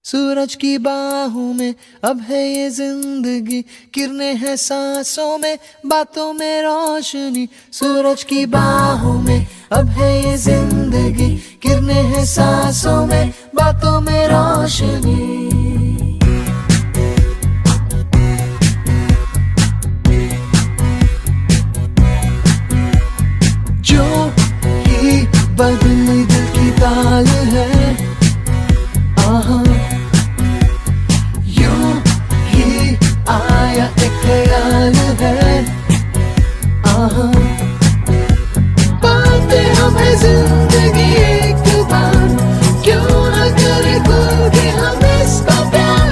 सूरज की बाहों में अब है ये जिंदगी, किरणें हैं सांसों में, बातों में रोशनी। सूरज की बाहों में अब है ये जिंदगी, किरणें हैं सांसों में, बातों में रोशनी। जो ही बदली दिल की ताल है, आहा यूं ही आया एक ख्याल है, आहा पाते हमें जिंदगी एक बार, क्यों न करे खुल के हम इसका प्यार।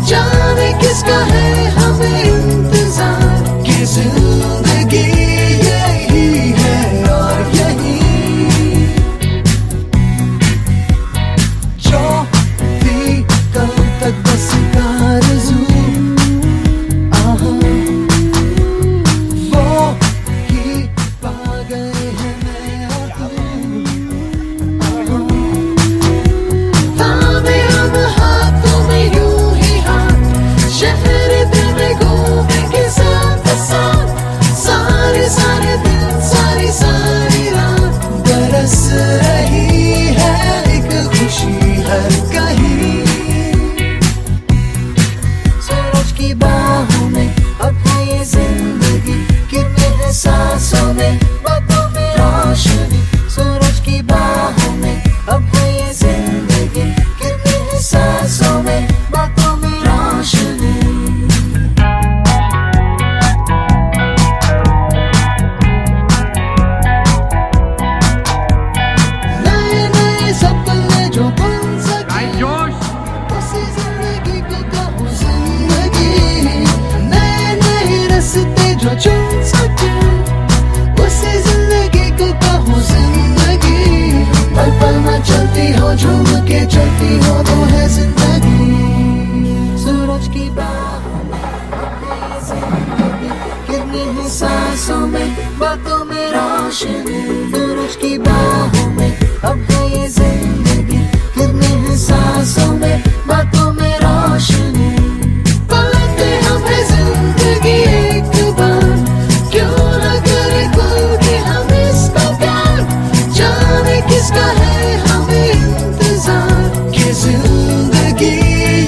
जाने किसका है हमें इंतजार, कि जिंदगी यही है और यही जो थी कल तक बस आरज़ू, आहा वो ही पा गए हैं मैं और तू, आहा थामे हम हाथों में यूं ही हाथ, शहर दिल में घूमे के साथ साथ, सारे सारे दिन सारी सारी रात बरस रही है एक खुशी हर कहीं। सूरज की बाहों में अब है ये जिंदगी, किरणें हैं सांसों में, बातों में रोशनी। सूरज की बाहों में अब है ये जिंदगी, किरणें हैं सांसों में, बातों में रोशनी। नए नए सपने जो बन सके, उसी जिंदगी को कहो जिंदगी। नए नए रास्ते जो चुन सके, उसी जिंदगी को कहो जिंदगी। पल पल में चलती हो, झूम के चलती हो, वो है जिंदगी। सूरज की बाहों में अब है ये जिंदगी, किरणें हैं सांसों में, बातों में रोशनी। सूरज की बाहों में अब है ये जिंदगी, किरणें हैं सांसों में, बातों में रोशनी। पाते हमें जिंदगी एक बार, क्यों न करे खुल के हम इसका प्यार। जाने किसका है हमें इंतजार, कि जिंदगी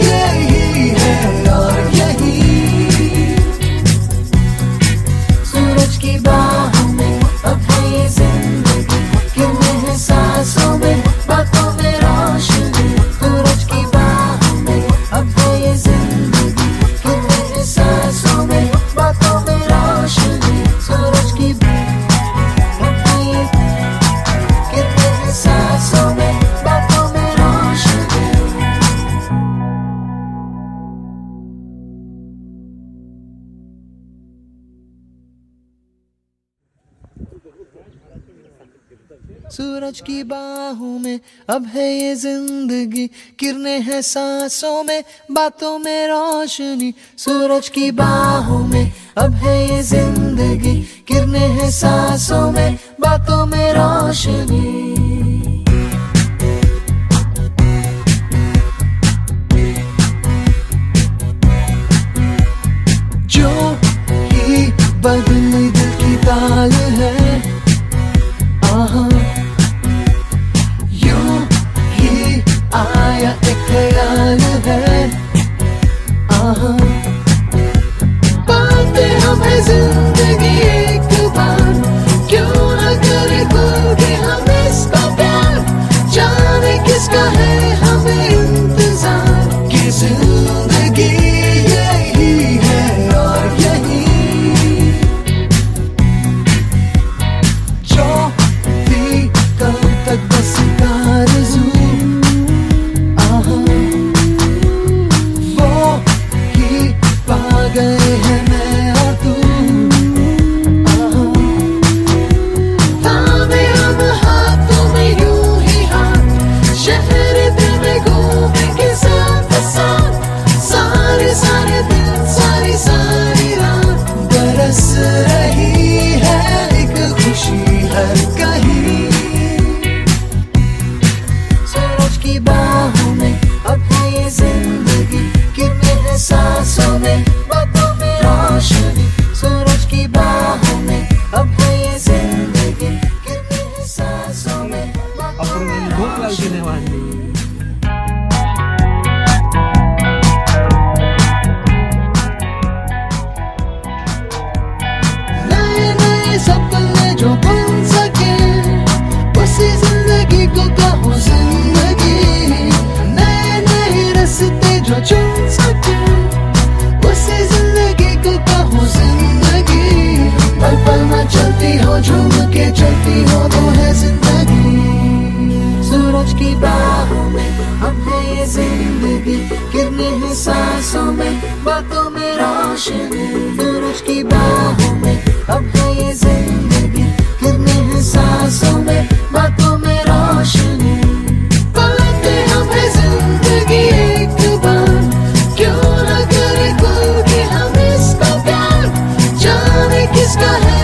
यही है और यही। सूरज की बाहों में अब है ये जिंदगी, किरणें हैं सांसों में, बातों में रोशनी। सूरज की बाहों में अब है ये जिंदगी, किरणें हैं सांसों में, बातों में रोशनी। सूरज की अब है ये किरणें हैं सांसों में, बातों में रोशनी। सूरज की बाहों में अब है ये जिंदगी, किरणें हैं सांसों में, बातों में रोशनी। सूरज की बाहों में अब है ये जिंदगी, किरणें हैं सांसों में, बातों में रोशनी। जो ही बदली दिल की ताल है, आहा यूं ही आया एक ख्याल है, आहा पाते हमें जिंदगी एक बार, क्यों न करे खुल के हम इस जिंदगी गिरने हैं सांसों में, बातों में रोशनी, सूरज की बाहों में अब है ये जिंदगी गिरने हैं सांसों में, बातों में रोशनी। पाते हमें जिंदगी एक बार, क्यों न करे खुल के हम इसका प्यार, जाने किसका है